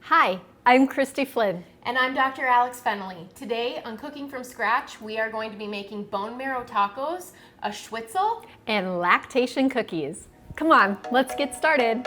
Hi, I'm Christy Flynn. And I'm Dr. Alex Fennelly. Today on Cooking from Scratch, we are going to be making bone marrow tacos, a Switchel, and lactation cookies. Come on, let's get started.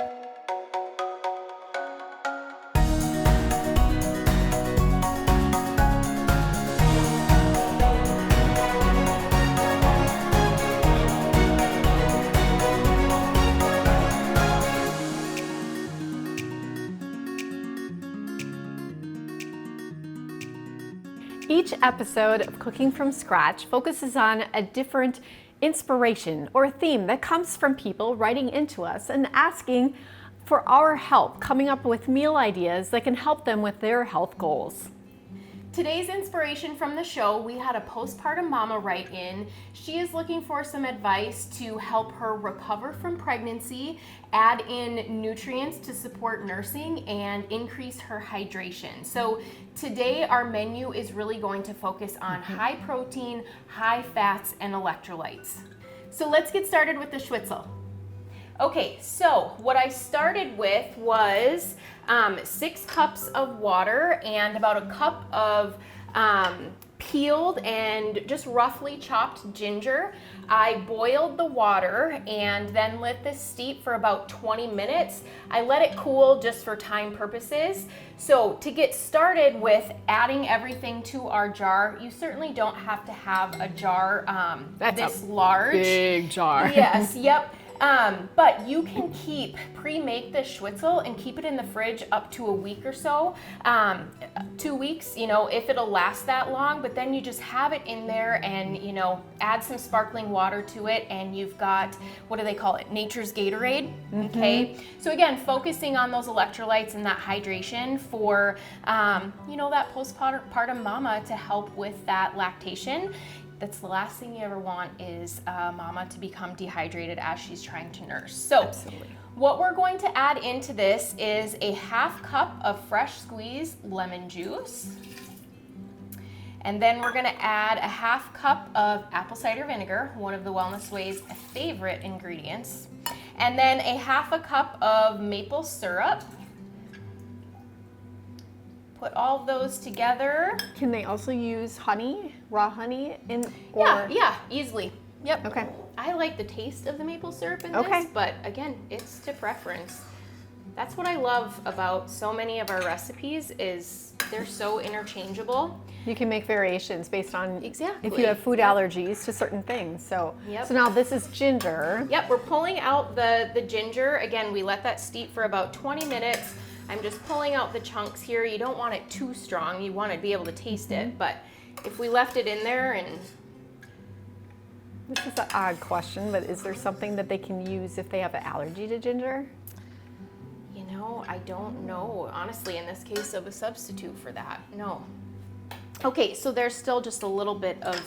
Each episode of Cooking from Scratch focuses on a different inspiration or theme that comes from people writing into us and asking for our help, coming up with meal ideas that can help them with their health goals. Today's inspiration from the show, we had a postpartum mama write in. She is looking for some advice to help her recover from pregnancy, add in nutrients to support nursing, and increase her hydration. So today our menu is really going to focus on high protein, high fats, and electrolytes. So let's get started with the Switchel. Okay, so what I started with was 6 cups of water and about a cup of peeled and just roughly chopped ginger. I boiled the water and then let this steep for about 20 minutes. I let it cool just for time purposes. So to get started with adding everything to our jar, you certainly don't have to have a jar this large. Big jar. Yes, yep. But you can pre-make this Switchel and keep it in the fridge up to a week or so. 2 weeks, if it'll last that long, but then you just have it in there and, add some sparkling water to it and you've got, what do they call it? Nature's Gatorade, okay? So again, focusing on those electrolytes and that hydration for, that postpartum mama to help with that lactation. That's the last thing you ever want is mama to become dehydrated as she's trying to nurse. So Absolutely. What we're going to add into this is a half cup of fresh squeezed lemon juice. And then we're gonna add a half cup of apple cider vinegar, one of the Wellness Way's favorite ingredients. And then a half a cup of maple syrup. Put all of those together. Can they also use honey, raw honey Yeah, easily. Yep. Okay. I like the taste of the maple syrup in this, but again, it's to preference. That's what I love about so many of our recipes is they're so interchangeable. You can make variations based on Exactly. if you have food allergies to certain things. So now this is ginger. Yep, we're pulling out the ginger. Again, we let that steep for about 20 minutes. I'm just pulling out the chunks here. You don't want it too strong. You want to be able to taste it, but if we left it in there and... This is an odd question, but is there something that they can use if they have an allergy to ginger? I don't know, honestly, in this case of a substitute for that, no. Okay, so there's still just a little bit of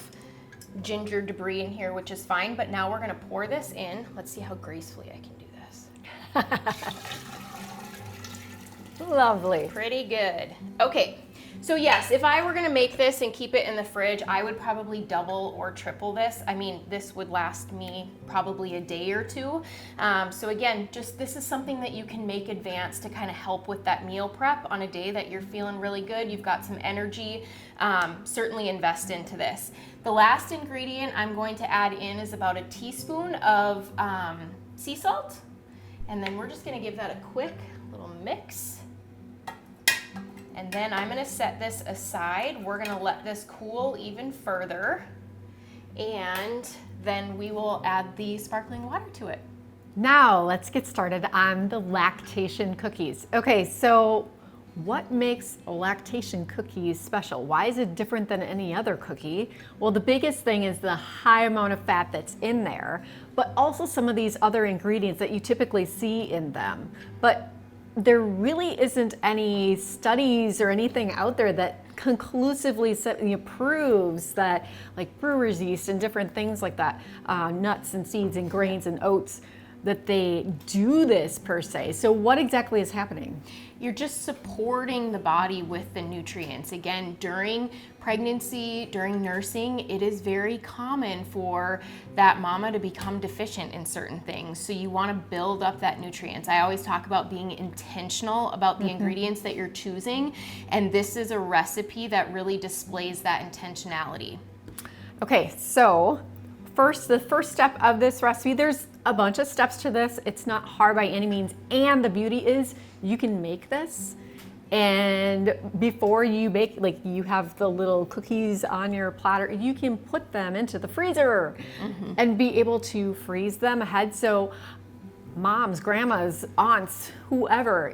ginger debris in here, which is fine, but now we're gonna pour this in. Let's see how gracefully I can do this. Lovely. Pretty good. Okay, so yes, if I were gonna make this and keep it in the fridge, I would probably double or triple this. I mean, this would last me probably a day or two. So again, this is something that you can make advanced to kind of help with that meal prep on a day that you're feeling really good, you've got some energy, certainly invest into this. The last ingredient I'm going to add in is about a teaspoon of sea salt. And then we're just gonna give that a quick little mix. And then I'm gonna set this aside. We're gonna let this cool even further. And then we will add the sparkling water to it. Now let's get started on the lactation cookies. Okay, so what makes lactation cookies special? Why is it different than any other cookie? Well, the biggest thing is the high amount of fat that's in there, but also some of these other ingredients that you typically see in them. But there really isn't any studies or anything out there that conclusively proves that, like brewer's yeast and different things like that, nuts and seeds and grains and oats, that they do this per se. So what exactly is happening? You're just supporting the body with the nutrients. Again, during pregnancy, during nursing, it is very common for that mama to become deficient in certain things. So you want to build up that nutrients. I always talk about being intentional about the ingredients that you're choosing, and this is a recipe that really displays that intentionality. Okay, so the first step of this recipe, there's a bunch of steps to this. It's not hard by any means, and the beauty is you can make this, and before you bake, like you have the little cookies on your platter, you can put them into the freezer and be able to freeze them ahead. So moms, grandmas, aunts, whoever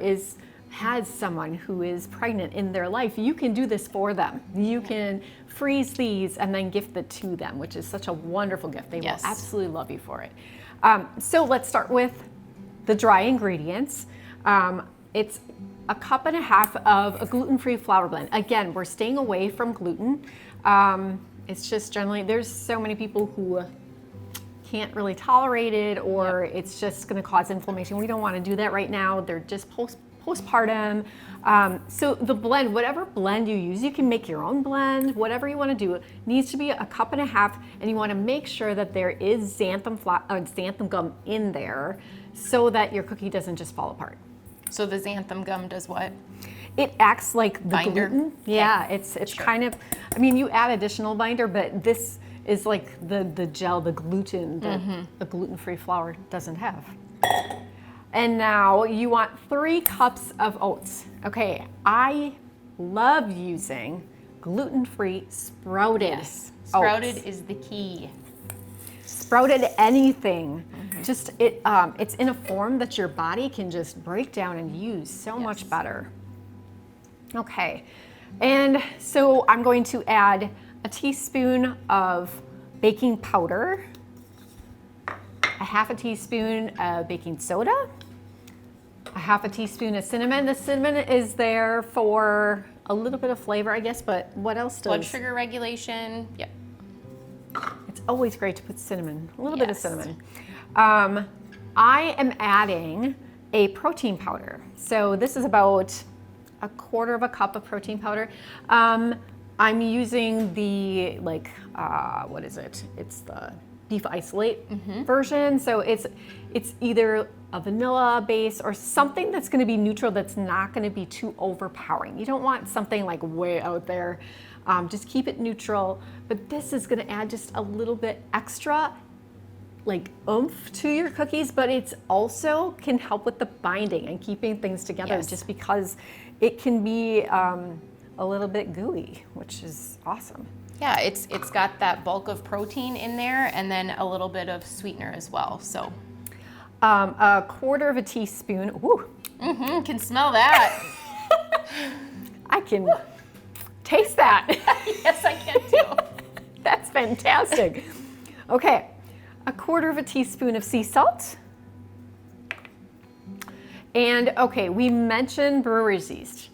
has someone who is pregnant in their life, you can do this for them. You can freeze these and then gift it to them, which is such a wonderful gift. They will absolutely love you for it. So let's start with the dry ingredients. It's a cup and a half of a gluten-free flour blend. Again, we're staying away from gluten. It's just generally, there's so many people who can't really tolerate it, or it's just going to cause inflammation. We don't want to do that right now. They're just postpartum. So the blend, whatever blend you use, you can make your own blend, whatever you want to do. It needs to be a cup and a half, and you want to make sure that there is xanthan gum in there so that your cookie doesn't just fall apart. So the xanthan gum does what? It acts like the binder? Gluten. Yeah, it's kind of, I mean, you add additional binder, but this is like the gel, the gluten that a gluten-free flour doesn't have. And now you want 3 cups of oats. Okay, I love using gluten-free sprouted oats. Sprouted is the key. Sprouted anything. Just it's in a form that your body can just break down and use so much better. Okay, and so I'm going to add a teaspoon of baking powder, a half a teaspoon of baking soda, a half a teaspoon of cinnamon. The cinnamon is there for a little bit of flavor, I guess, but what else does? Blood sugar regulation. Yep. It's always great to put cinnamon, a little bit of cinnamon. I am adding a protein powder. So this is about a quarter of a cup of protein powder. I'm using the what is it? It's the beef isolate version. So it's either a vanilla base or something that's going to be neutral, that's not going to be too overpowering. You don't want something like way out there. Just keep it neutral. But this is going to add just a little bit extra like oomph to your cookies, but it's also can help with the binding and keeping things together, just because it can be a little bit gooey, which is awesome. Yeah, it's got that bulk of protein in there, and then a little bit of sweetener as well. So a quarter of a teaspoon. Ooh. Can smell that. I can taste that. Yes, I can too. That's fantastic. Okay, a quarter of a teaspoon of sea salt. And okay, we mentioned brewer's yeast.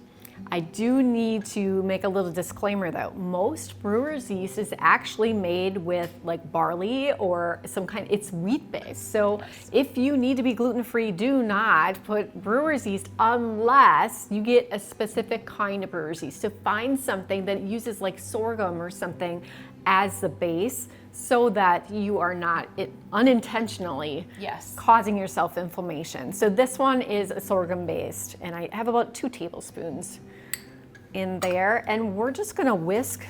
I do need to make a little disclaimer though. Most brewer's yeast is actually made with like barley or some kind, it's wheat based. So if you need to be gluten-free, do not put brewer's yeast unless you get a specific kind of brewer's yeast. So find something that uses like sorghum or something as the base, so that you are not unintentionally causing yourself inflammation. So this one is sorghum based, and I have about 2 tablespoons in there, and we're just gonna whisk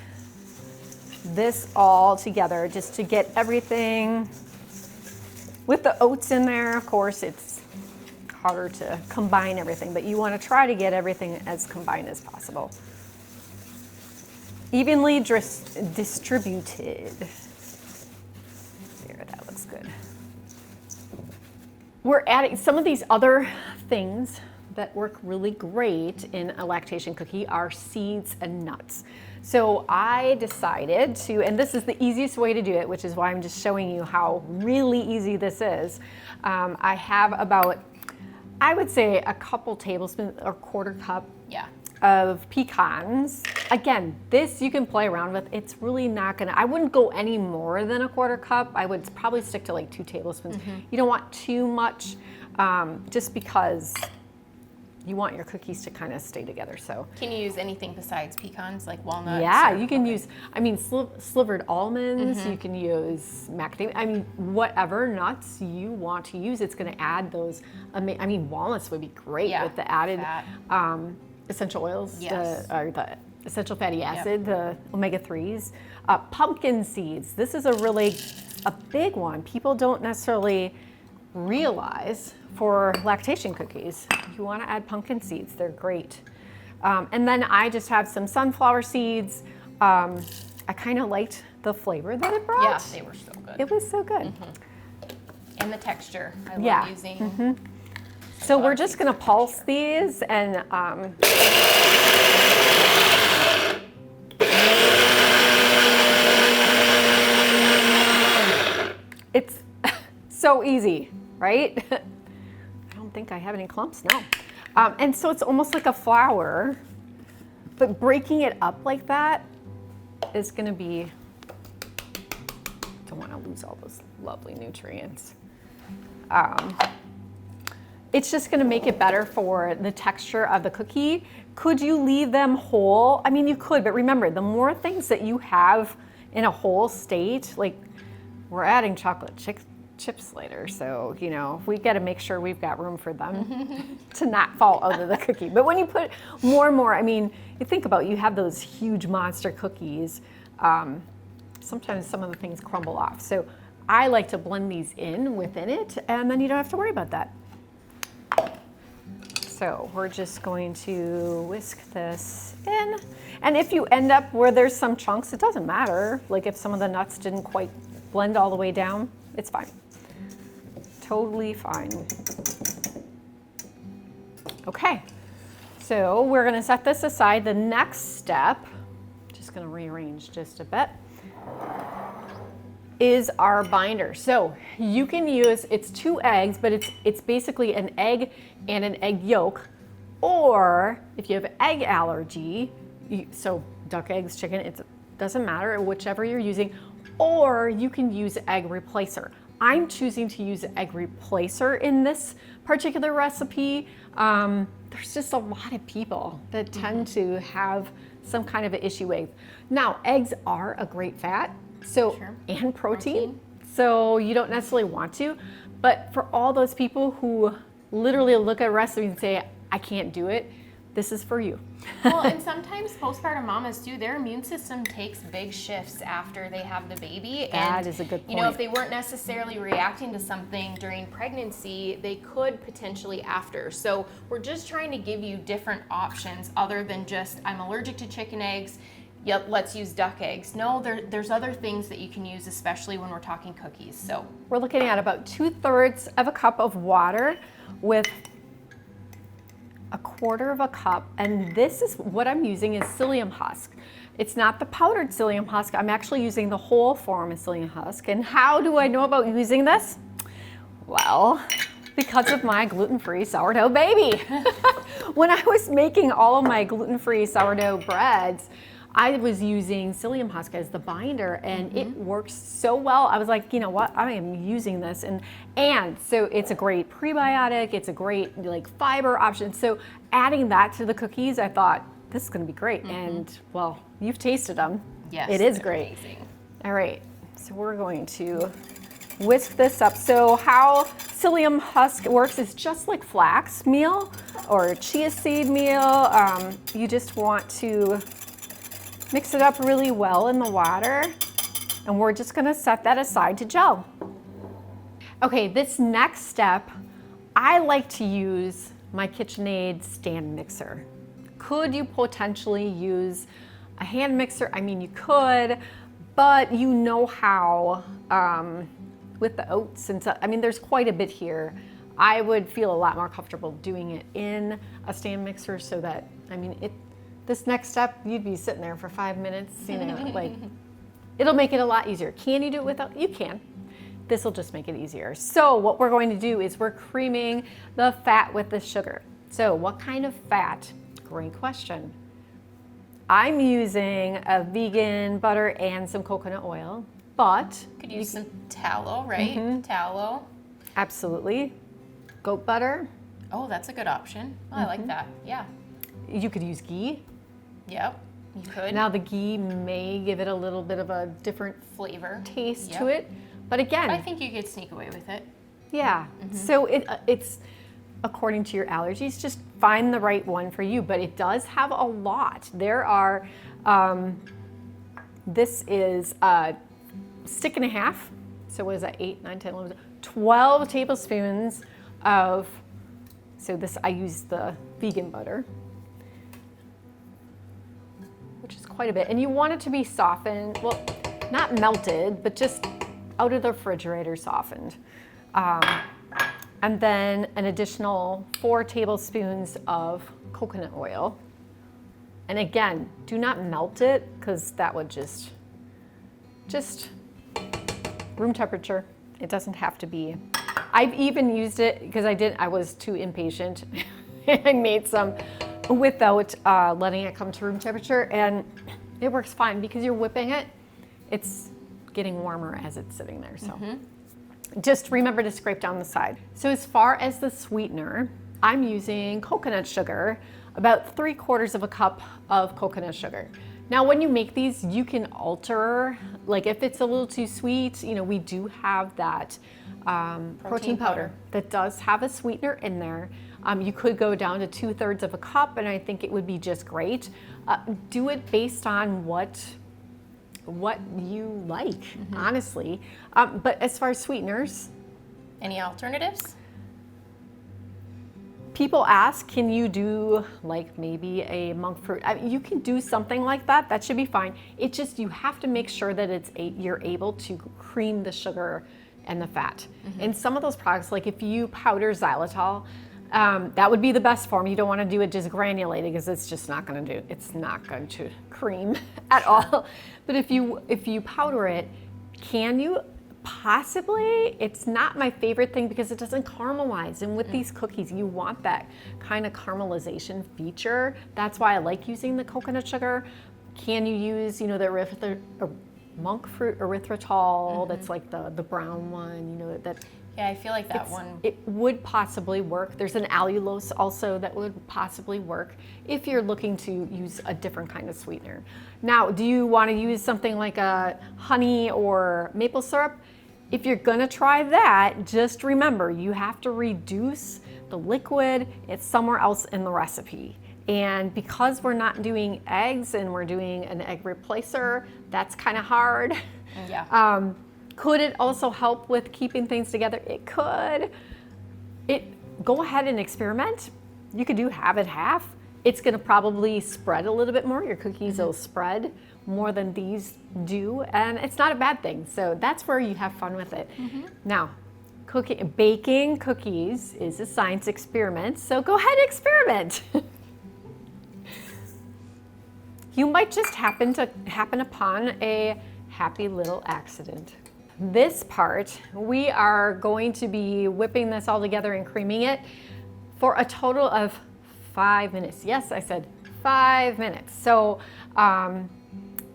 this all together just to get everything. With the oats in there, of course, it's harder to combine everything, but you wanna try to get everything as combined as possible. Evenly distributed. There, that looks good. We're adding some of these other things that work really great in a lactation cookie are seeds and nuts. So I decided to, and this is the easiest way to do it, which is why I'm just showing you how really easy this is. I have about, I would say a couple tablespoons or quarter cup of pecans. again, this you can play around with. It's really not gonna, I wouldn't go any more than a 1/4 cup. I would probably stick to like 2 tablespoons. You don't want too much, just because you want your cookies to kind of stay together. So Can you use anything besides pecans, like walnuts? yeah, you can use, I mean, slivered almonds, you can use macadamia, I mean, whatever nuts you want to use, it's gonna add those, I mean, walnuts would be great with the added essential oils, the essential fatty acid, the omega-3s. Pumpkin seeds, this is a big one. People don't necessarily realize for lactation cookies, you wanna add pumpkin seeds, they're great. And then I just have some sunflower seeds. I kind of liked the flavor that it brought. Yeah, they were so good. It was so good. And the texture, I love using. So we're just gonna pulse these and it's so easy, right? I don't think I have any clumps, no. And so it's almost like a flour, but breaking it up like that is gonna be, don't wanna lose all those lovely nutrients. It's just gonna make it better for the texture of the cookie. Could you leave them whole? I mean, you could, but remember, the more things that you have in a whole state, like we're adding chocolate chips later, so you know we got to make sure we've got room for them to not fall out of the cookie. But when you put more and more, I mean, you think about, you have those huge monster cookies, sometimes some of the things crumble off, so I like to blend these in within it, and then you don't have to worry about that. So we're just going to whisk this in, and if you end up where there's some chunks, it doesn't matter, like if some of the nuts didn't quite blend all the way down, it's fine. Totally fine. Okay, so we're gonna set this aside. The next step, just gonna rearrange just a bit, is our binder. So you can use, it's 2 eggs, but it's basically an egg and an egg yolk, or if you have egg allergy, so duck eggs, chicken, it doesn't matter, whichever you're using, or you can use egg replacer. I'm choosing to use egg replacer in this particular recipe. There's just a lot of people that tend to have some kind of an issue with. Now, eggs are a great fat, so and protein, so you don't necessarily want to, but for all those people who literally look at a recipe and say, I can't do it, this is for you. Well, and sometimes postpartum mamas too, their immune system takes big shifts after they have the baby. That is a good point. You know, if they weren't necessarily reacting to something during pregnancy, they could potentially after. So we're just trying to give you different options other than just, I'm allergic to chicken eggs, yep, let's use duck eggs. No, there's other things that you can use, especially when we're talking cookies. So we're looking at about 2/3 of a cup of water with 1/4 cup, and this is what I'm using is psyllium husk. It's not the powdered psyllium husk, I'm actually using the whole form of psyllium husk. And how do I know about using this? Well, because of my gluten-free sourdough baby. When I was making all of my gluten-free sourdough breads, I was using psyllium husk as the binder, and it works so well. I was like, you know what, I am using this, and so it's a great prebiotic, it's a great like fiber option. So adding that to the cookies, I thought this is going to be great. And well, you've tasted them. Yes, it is great. Amazing. All right, so we're going to whisk this up. So how psyllium husk works is just like flax meal or chia seed meal. You just want to mix it up really well in the water, and we're just gonna set that aside to gel. Okay, this next step, I like to use my KitchenAid stand mixer. Could you potentially use a hand mixer? I mean, you could, but you know how, with the oats and stuff, I mean, there's quite a bit here. I would feel a lot more comfortable doing it in a stand mixer so that, I mean, this next step, you'd be sitting there for 5 minutes, you know, like, it'll make it a lot easier. Can you do it without? You can. This will just make it easier. So what we're going to do is we're creaming the fat with the sugar. So what kind of fat? Great question. I'm using a vegan butter and some coconut oil, but Could use some tallow, right? Tallow. absolutely. Goat butter. Oh, that's a good option. Oh, I like that. Yeah. You could use ghee. Yep. You could. Now the ghee may give it a little bit of a different Flavor. taste Yep. to it, but again, I think you could sneak away with it. yeah. So it's according to your allergies. Just find the right one for you. But it does have a lot. There are. This is a stick and a half. So what is that? 8, 9, 10, 11, 12 tablespoons of. So this I use the vegan butter, which is quite a bit. And you want it to be softened. Well, not melted, but just out of the refrigerator softened. And then an additional 4 tablespoons of coconut oil. And again, do not melt it because that would just room temperature. It doesn't have to be. I've even used it because I was too impatient. I made some without letting it come to room temperature, and it works fine because you're whipping it. It's getting warmer as it's sitting there. So just remember to scrape down the side. So as far as the sweetener, I'm using coconut sugar, about 3/4 of a cup of coconut sugar. Now, when you make these, you can alter, like if it's a little too sweet, we do have that protein powder that does have a sweetener in there. You could go down to 2/3 of a cup, and I think it would be just great. Do it based on what you like, honestly. But as far as sweeteners, Any alternatives? people ask, can you do like maybe a monk fruit? You can do something like that. That should be fine. It just, you have to make sure that you're able to cream the sugar and the fat. And some of those products, like if you powder xylitol, that would be the best form. You don't want to do it just granulated because it's just not going to cream at all. But if you powder it, can you? Possibly. It's not my favorite thing because it doesn't caramelize. And with these cookies, you want that kind of caramelization feature. That's why I like using the coconut sugar. Can you use, the monk fruit erythritol? That's like the brown one, that. Yeah, I feel like that one. It would possibly work. There's an allulose also that would possibly work if you're looking to use a different kind of sweetener. Now, do you want to use something like a honey or maple syrup? If you're gonna try that, just remember you have to reduce the liquid. It's somewhere else in the recipe. And because we're not doing eggs and we're doing an egg replacer, that's kind of hard. Yeah. Could it also help with keeping things together? It could. Go ahead and experiment. You could do half and half. It's gonna probably spread a little bit more. Your cookies will spread more than these do, and it's not a bad thing. So that's where you have fun with it. Now, baking cookies is a science experiment, so go ahead and experiment. You might just happen upon a happy little accident. This part, we are going to be whipping this all together and creaming it for a total of 5 minutes. Yes, I said 5 minutes. So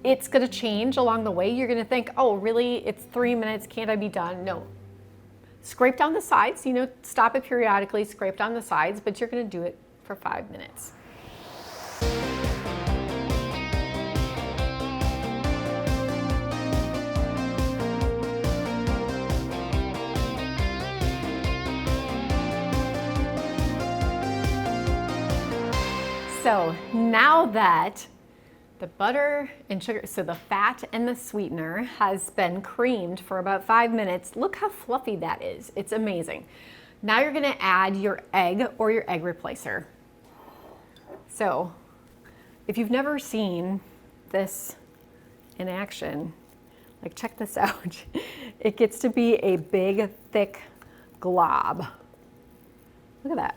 it's gonna change along the way. You're gonna think, oh, really, it's 3 minutes, can't I be done? No. Scrape down the sides, stop it periodically, scrape down the sides, but you're gonna do it for 5 minutes. So now that the butter and sugar, so the fat and the sweetener has been creamed for about 5 minutes, look how fluffy that is. It's amazing. Now you're gonna add your egg or your egg replacer. So if you've never seen this in action, like check this out. It gets to be a big, thick glob. Look at that.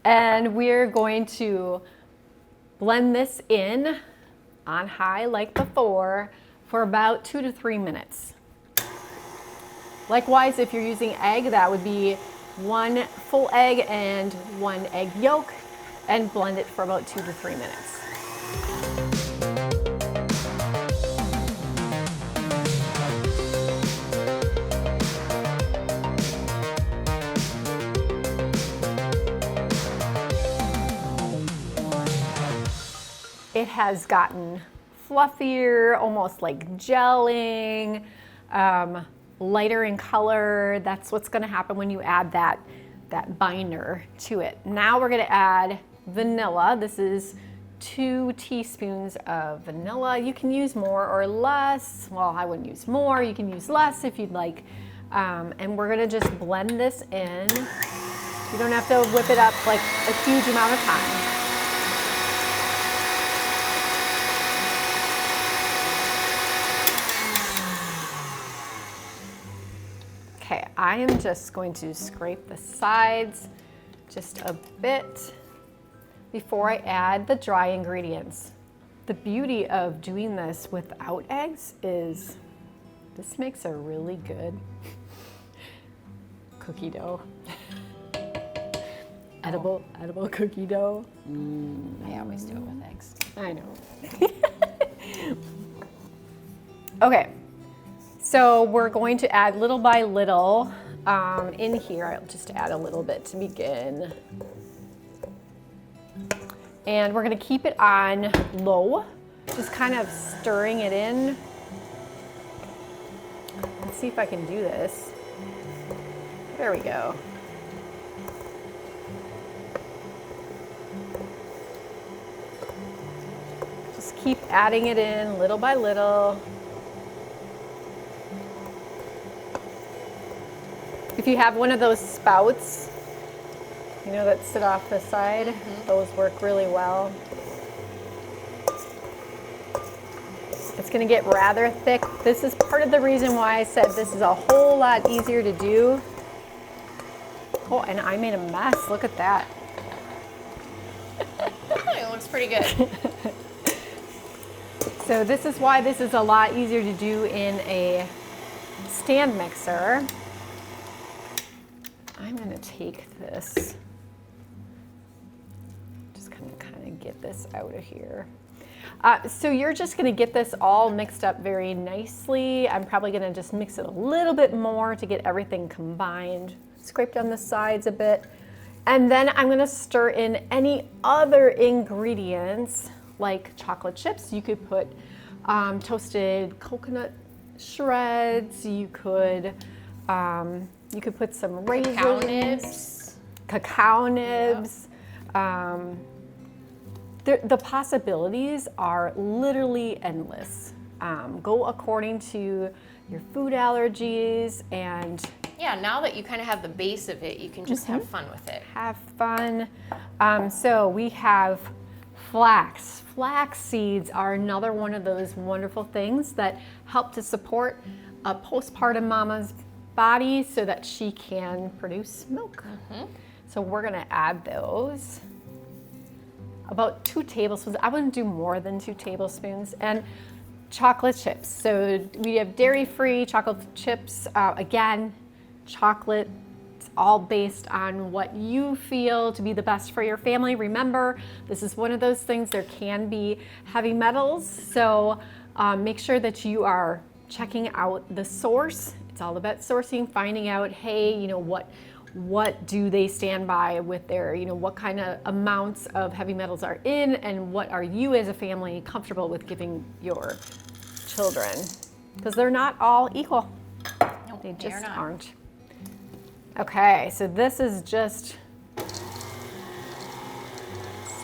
And we're going to blend this in on high like before for about 2 to 3 minutes. Likewise, if you're using egg, that would be 1 full egg and 1 egg yolk, and blend it for about 2 to 3 minutes. It has gotten fluffier, almost like gelling, lighter in color. That's what's gonna happen when you add that binder to it. Now we're gonna add vanilla. This is 2 teaspoons of vanilla. You can use more or less. Well, I wouldn't use more. You can use less if you'd like. And we're gonna just blend this in. You don't have to whip it up like a huge amount of time. Okay, I am just going to scrape the sides just a bit before I add the dry ingredients. The beauty of doing this without eggs is this makes a really good cookie dough. Edible cookie dough. I always do it with eggs. I know. Okay. So we're going to add little by little in here. I'll just add a little bit to begin. And we're gonna keep it on low, just kind of stirring it in. Let's see if I can do this. There we go. Just keep adding it in little by little. If you have one of those spouts, you know, that sit off the side, those work really well. It's gonna get rather thick. This is part of the reason why I said this is a whole lot easier to do. Oh, and I made a mess, look at that. It looks pretty good. So this is why this is a lot easier to do in a stand mixer. I'm gonna take this, just kind of get this out of here. So you're just gonna get this all mixed up very nicely. I'm probably gonna just mix it a little bit more to get everything combined. Scrape down the sides a bit. And then I'm gonna stir in any other ingredients like chocolate chips. You could put toasted coconut shreds. You could put some raisins, cacao nibs. The possibilities are literally endless. Go according to your food allergies, and yeah, now that you kind of have the base of it, you can just have fun with it. have fun. So we have flax. Flax seeds are another one of those wonderful things that help to support a postpartum mama's body so that she can produce milk. So we're gonna add those. About 2 tablespoons. I wouldn't do more than 2 tablespoons. And chocolate chips. So we have dairy-free chocolate chips. Again, chocolate, it's all based on what you feel to be the best for your family. Remember, this is one of those things, there can be heavy metals. So make sure that you are checking out the source. It's all about sourcing, finding out, hey, you know, what do they stand by with their, you know, what kind of amounts of heavy metals are in, and what are you as a family comfortable with giving your children? Because they're not all equal. No, They just not. aren't. Okay, so this is just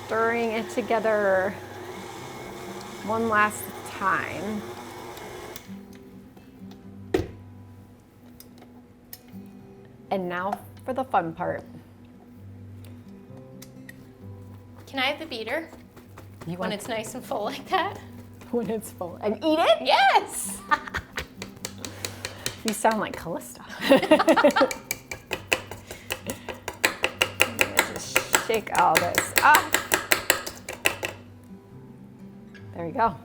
stirring it together one last time. And now for the fun part. Can I have the beater You when want it's nice and full like that? when it's full and eat it? Yes! You sound like Callista. Just shake all this up. There you go.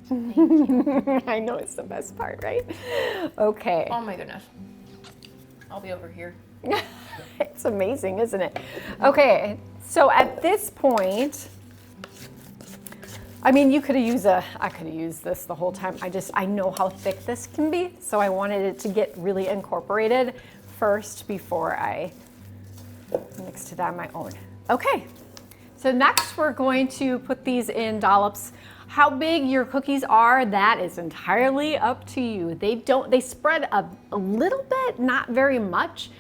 Thank you. I know it's the best part, right? Okay. Oh my goodness. I'll be over here. It's amazing, isn't it? Okay, so at this point, I mean, I could have used this the whole time. I know how thick this can be, so I wanted it to get really incorporated first before I mixed it on my own. Okay, so next we're going to put these in dollops. How big your cookies are, that is entirely up to you. They spread a little bit, not very much.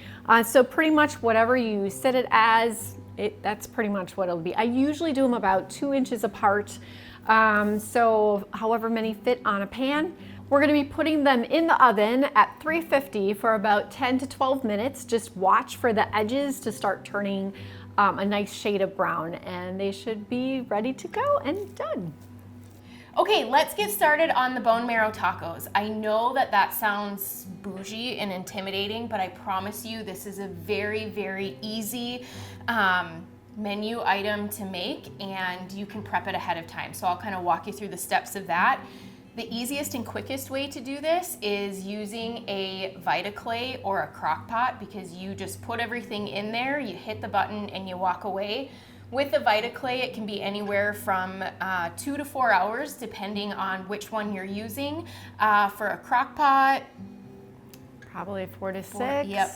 So pretty much whatever you set it as, that's pretty much what it'll be. I usually do them about 2 inches apart. So however many fit on a pan. We're gonna be putting them in the oven at 350 for about 10 to 12 minutes. Just watch for the edges to start turning a nice shade of brown, and they should be ready to go and done. Okay, let's get started on the bone marrow tacos. I know that sounds bougie and intimidating, but I promise you this is a very, very easy menu item to make, and you can prep it ahead of time. So I'll kind of walk you through the steps of that. The easiest and quickest way to do this is using a VitaClay or a crock pot, because you just put everything in there, you hit the button, and you walk away. With the VitaClay, it can be anywhere from 2 to 4 hours, depending on which one you're using. For a crock pot, probably 4 to 6. Yep.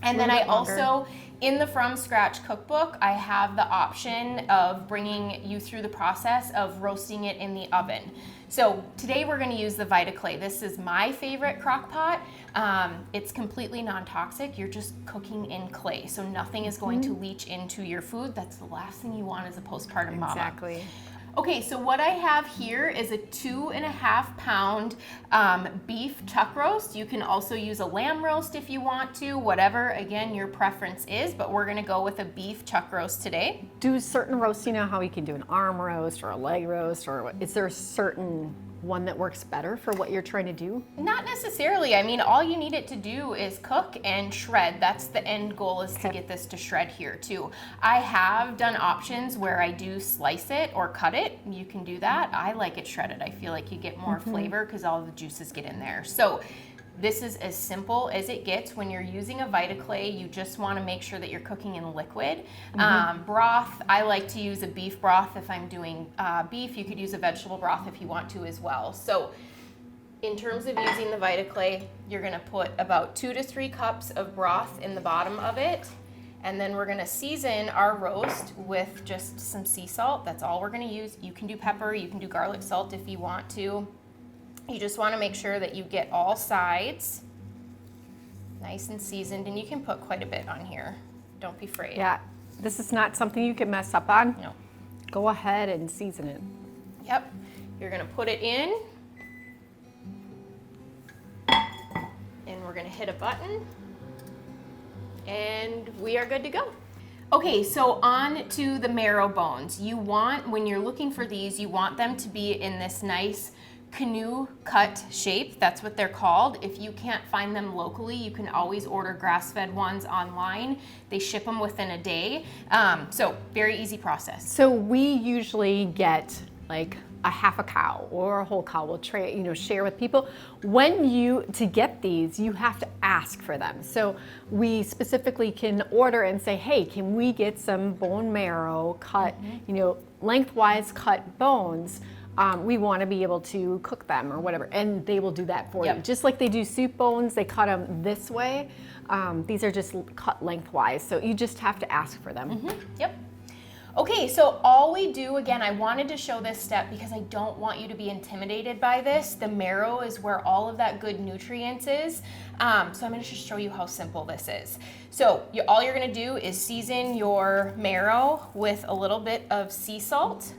And then I also, in the From Scratch Cookbook, I have the option of bringing you through the process of roasting it in the oven. So today we're going to use the VitaClay. This is my favorite crock pot. It's completely non-toxic. You're just cooking in clay, so nothing is going to leach into your food. That's the last thing you want as a postpartum mama. Exactly. Okay, so what I have here is a 2.5 pound beef chuck roast. You can also use a lamb roast if you want to, whatever, again, your preference is, but we're gonna go with a beef chuck roast today. Do certain roasts, you know how you can do an arm roast or a leg roast, or is there a certain one that works better for what you're trying to do? Not necessarily. I mean, all you need it to do is cook and shred. That's the end goal, is to get this to shred here too. I have done options where I do slice it or cut it. You can do that. I like it shredded. I feel like you get more flavor because all the juices get in there. So this is as simple as it gets. When you're using a VitaClay, you just want to make sure that you're cooking in liquid. Broth, I like to use a beef broth if I'm doing beef. You could use a vegetable broth if you want to as well. So in terms of using the VitaClay, you're going to put about 2 to 3 cups of broth in the bottom of it. And then we're going to season our roast with just some sea salt. That's all we're going to use. You can do pepper, you can do garlic salt if you want to. You just want to make sure that you get all sides nice and seasoned, and you can put quite a bit on here. Don't be afraid. Yeah, this is not something you can mess up on. No. Go ahead and season it. Yep. You're going to put it in, and we're going to hit a button, and we are good to go. Okay, so on to the marrow bones. You want, when you're looking for these, you want them to be in this nice canoe cut shape. That's what they're called. If you can't find them locally, you can always order grass-fed ones online. They ship them within a day. So very easy process. So we usually get like a half a cow or a whole cow. We'll share with people. To get these, you have to ask for them. So we specifically can order and say, hey, can we get some bone marrow cut, lengthwise cut bones? We want to be able to cook them or whatever, and they will do that for you. Just like they do soup bones, they cut them this way. These are just cut lengthwise, so you just have to ask for them. Yep. Okay, so all we do, again, I wanted to show this step because I don't want you to be intimidated by this. The marrow is where all of that good nutrients is. So I'm going to just show you how simple this is. So all you're going to do is season your marrow with a little bit of sea salt.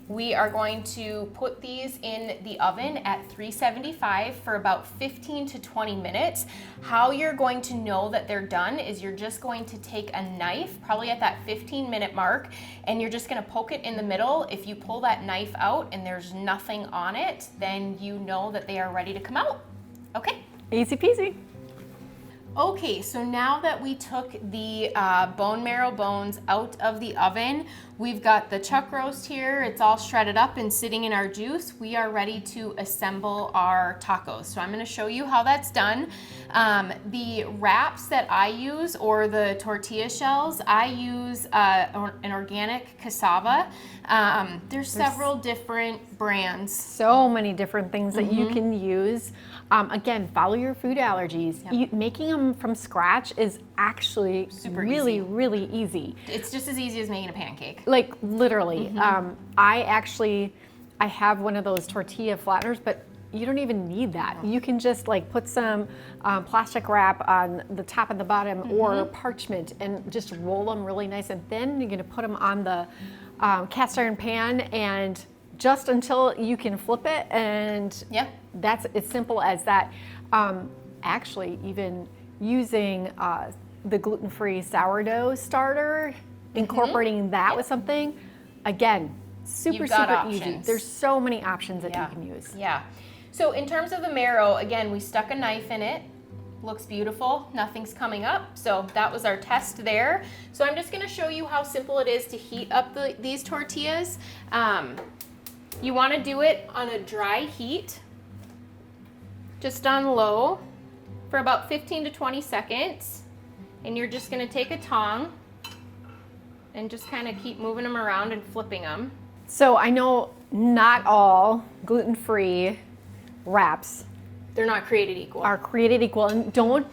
We are going to put these in the oven at 375 for about 15 to 20 minutes. How you're going to know that they're done is you're just going to take a knife, probably at that 15-minute mark, and you're just going to poke it in the middle. If you pull that knife out and there's nothing on it, then you know that they are ready to come out. Okay? Easy peasy. Okay, so now that we took the bone marrow bones out of the oven, We've got the chuck roast here. It's all shredded up and sitting in our juice. We are ready to assemble our tacos. So I'm going to show you how that's done. The wraps that I use, or the tortilla shells, I use an organic cassava. There's several different brands. So many different things that you can use. Again, follow your food allergies. Making them from scratch is actually really easy. It's just as easy as making a pancake. Like literally. I have one of those tortilla flatteners, but you don't even need that. You can just like put some plastic wrap on the top and the bottom or parchment and just roll them really nice. And then you're gonna put them on the cast iron pan and just until you can flip it, and that's as simple as that. Actually, even using the gluten-free sourdough starter, incorporating that with something, again, super easy. There's so many options that you can use. Yeah. So in terms of the marrow, again, we stuck a knife in it. Looks beautiful, nothing's coming up. So that was our test there. So I'm just gonna show you how simple it is to heat up these tortillas. You wanna do it on a dry heat, just on low, for about 15 to 20 seconds. And you're just gonna take a tong and just kind of keep moving them around and flipping them. So I know not all gluten-free wraps They're not created equal. Are created equal, and don't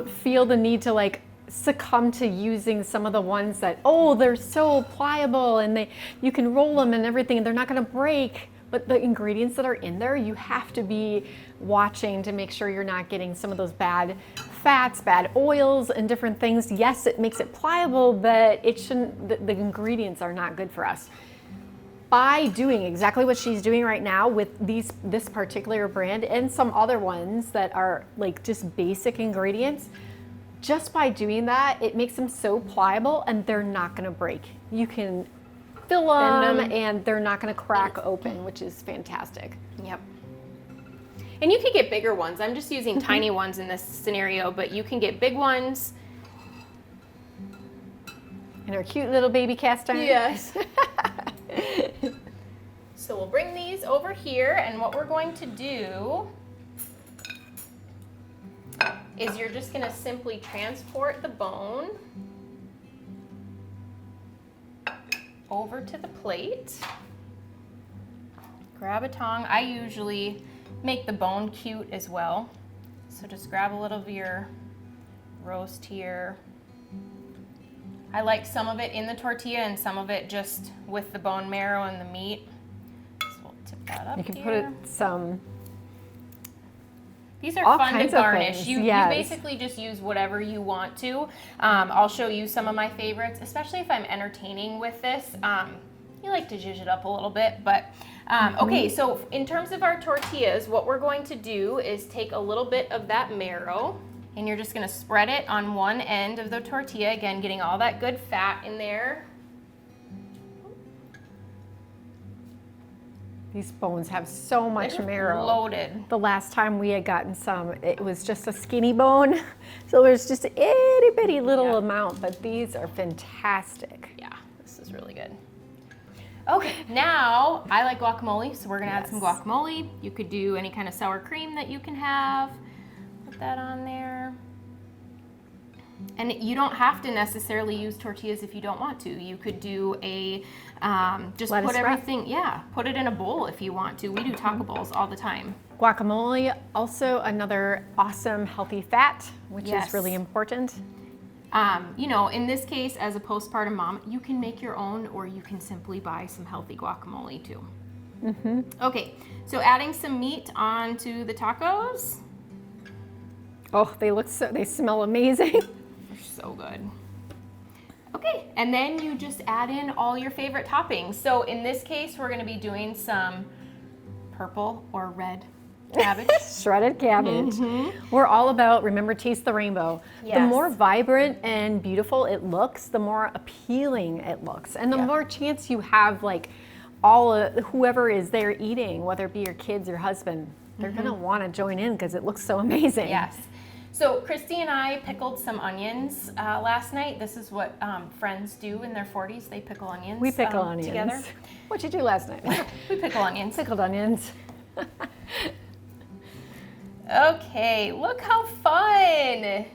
feel the need to like succumb to using some of the ones that, oh, they're so pliable and you can roll them and everything and they're not going to break. But the ingredients that are in there, you have to be watching to make sure you're not getting some of those bad fats, bad oils, and different things. Yes, it makes it pliable, but it shouldn't. The ingredients are not good for us. By doing exactly what she's doing right now with this particular brand and some other ones that are like just basic ingredients, just by doing that, it makes them so pliable and they're not going to break. You can fill them and they're not going to crack open, which is fantastic. Yep. And you can get bigger ones. I'm just using tiny ones in this scenario, but you can get big ones. And our cute little baby cast iron. Yes. So we'll bring these over here, and what we're going to do is you're just going to simply transport the bone over to the plate. Grab a tong. I usually make the bone cute as well. So just grab a little of your roast here. I like some of it in the tortilla and some of it just with the bone marrow and the meat. So we'll tip that up. You can here. put some. These are all fun to kinds of garnish. things. You basically just use whatever you want to. I'll show you some of my favorites, especially if I'm entertaining with this. You like to zhuzh it up a little bit, but okay, so in terms of our tortillas, what we're going to do is take a little bit of that marrow, and you're just gonna spread it on one end of the tortilla, again, getting all that good fat in there. These bones have so much marrow. Loaded. The last time we had gotten some, it was just a skinny bone. So there's just an itty bitty little amount, but these are fantastic. Yeah, this is really good. Okay, now I like guacamole, so we're gonna add some guacamole. You could do any kind of sour cream that you can have. Put that on there. And you don't have to necessarily use tortillas if you don't want to. You could do a, just lettuce put wrap. everything, put it in a bowl if you want to. We do taco bowls all the time. Guacamole, also another awesome healthy fat, which is really important. You know, in this case, as a postpartum mom, you can make your own, or you can simply buy some healthy guacamole too. Okay, so adding some meat onto the tacos. Oh, they smell amazing. They're so good. Okay, and then you just add in all your favorite toppings. So in this case, we're gonna be doing some purple or red cabbage. Shredded cabbage. We're all about, remember, taste the rainbow. The more vibrant and beautiful it looks, the more appealing it looks. And the more chance you have, like, whoever is there eating, whether it be your kids, your husband, they're gonna wanna join in because it looks so amazing. Yes. So Christy and I pickled some onions last night. This is what friends do in their 40s. They pickle onions. We pickle onions. Together. What'd you do last night? We pickle onions. Pickled onions. Okay, look how fun.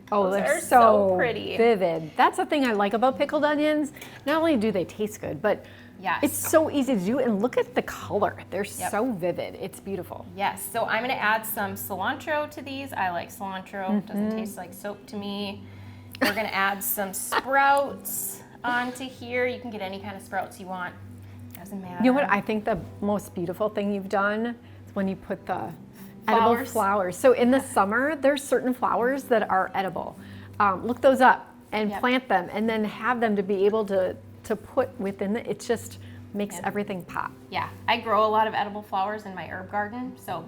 Oh, Those they're are so pretty. vivid. That's the thing I like about pickled onions. Not only do they taste good, but Yes. it's so easy to do. And look at the color. They're so vivid. It's beautiful. Yes, so I'm gonna add some cilantro to these. I like cilantro, doesn't taste like soap to me. We're gonna add some sprouts onto here. You can get any kind of sprouts you want, doesn't matter. You know what? I think the most beautiful thing you've done is when you put the edible flowers. So in the summer, there's certain flowers that are edible. Look those up and plant them, and then have them to be able to put within it. It just makes everything pop. Yeah, I grow a lot of edible flowers in my herb garden, so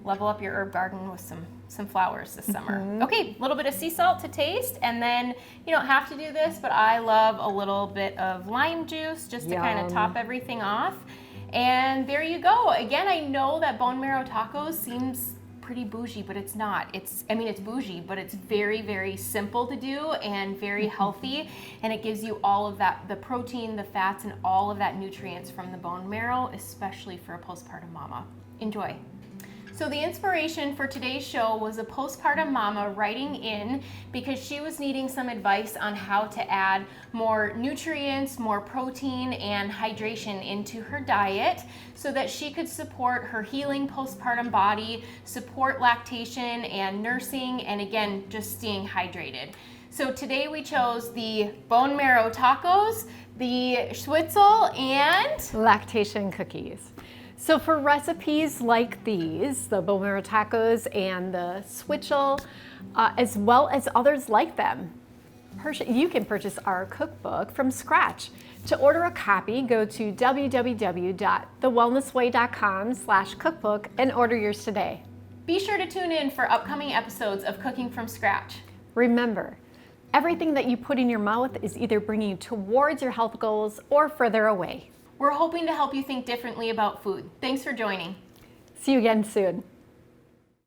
level up your herb garden with some flowers this summer. Okay, a little bit of sea salt to taste, and then you don't have to do this, but I love a little bit of lime juice just to kind of top everything off. And there you go. Again, I know that bone marrow tacos seems pretty bougie, but it's not. It's bougie, but it's very, very simple to do and very healthy. And it gives you all of that, the protein, the fats, and all of that nutrients from the bone marrow, especially for a postpartum mama. Enjoy. So the inspiration for today's show was a postpartum mama writing in because she was needing some advice on how to add more nutrients, more protein, and hydration into her diet so that she could support her healing postpartum body, support lactation and nursing, and again, just staying hydrated. So today we chose the bone marrow tacos, the Switchel, and Lactation cookies. So for recipes like these, the bone marrow tacos and the Switchel, as well as others like them, you can purchase our cookbook From Scratch. To order a copy, go to www.thewellnessway.com/cookbook and order yours today. be sure to tune in for upcoming episodes of Cooking from Scratch. Remember, everything that you put in your mouth is either bringing you towards your health goals or further away. We're hoping to help you think differently about food. Thanks for joining. See you again soon.